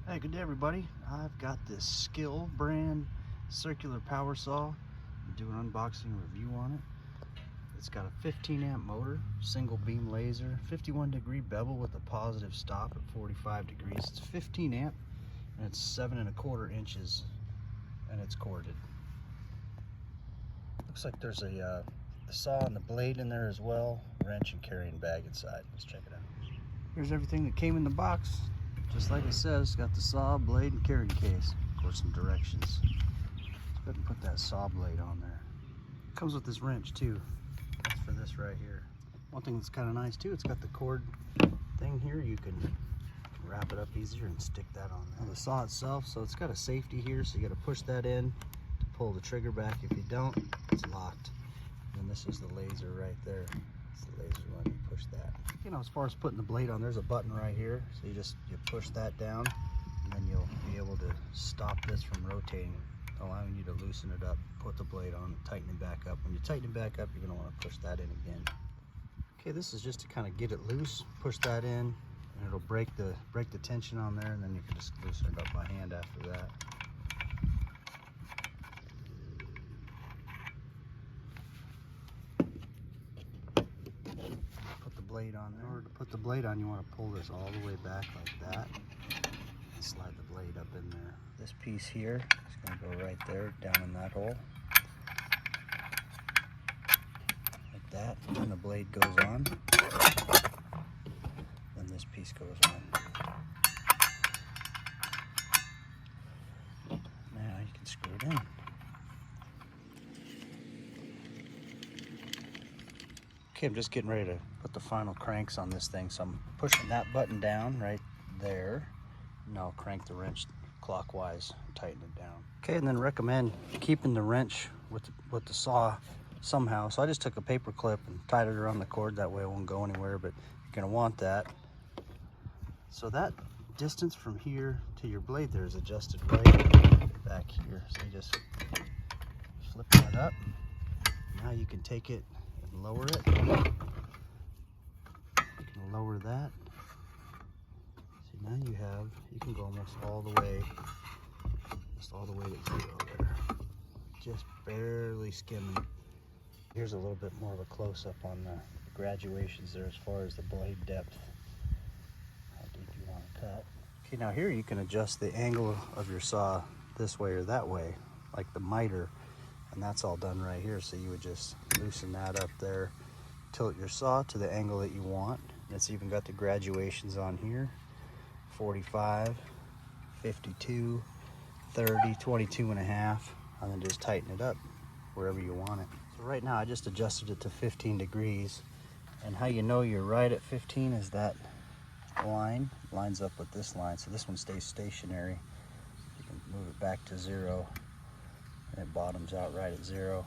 Hey, good day everybody. I've got this SKIL brand circular power saw. I'm doing an unboxing review on it. It's got a 15 amp motor, single beam laser, 51 degree bevel with a positive stop at 45 degrees. It's 15 amp and it's 7¼ inches and it's corded. Looks like there's a saw and the blade in there as well, wrench and carrying bag inside. Let's check it out. Here's everything that came in the box. Just like it says, got the saw, blade, and carrying case. Of course, some directions. Let's go ahead and put that saw blade on there. Comes with this wrench too. That's for this right here. One thing that's kind of nice too, it's got the cord thing here. You can wrap it up easier and stick that on there. The saw itself, so it's got a safety here, so you got to push that in to pull the trigger back. If you don't, it's locked. And this is the laser right there. It's the laser when you push that. You know, as far as putting the blade on, there's a button right here. So you push that down, and then you'll be able to stop this from rotating, allowing you to loosen it up, put the blade on, tighten it back up. When you tighten it back up, you're gonna wanna push that in again. Okay, this is just to kind of get it loose. Push that in, and it'll break the tension on there, and then you can just loosen it up by hand after that. Blade on there. In order to put the blade on, you want to pull this all the way back like that and slide the blade up in there. This piece here is going to go right there down in that hole like that, and then the blade goes on, then this piece goes on. Now you can screw it in. Okay, I'm just getting ready to put the final cranks on this thing, so I'm pushing that button down right there. Now I'll crank the wrench clockwise and tighten it down. Okay, and then recommend keeping the wrench with the saw somehow. So I just took a paper clip and tied it around the cord, that way it won't go anywhere, but you're gonna want that. So that distance from here to your blade there is adjusted right back here. So you just flip that up. Now you can take it and lower it. You can lower that. See, now you can go almost all the way to 0 there. Just barely skimming. Here's a little bit more of a close-up on the graduations there as far as the blade depth. How deep you want to cut. Okay, now here you can adjust the angle of your saw this way or that way, like the miter. And that's all done right here. So you would just loosen that up there, tilt your saw to the angle that you want. And it's even got the graduations on here, 45, 52, 30, 22 and a half, and then just tighten it up wherever you want it. So right now I just adjusted it to 15 degrees. And how you know you're right at 15 is that line lines up with this line. So this one stays stationary. You can move it back to 0. And it bottoms out right at 0.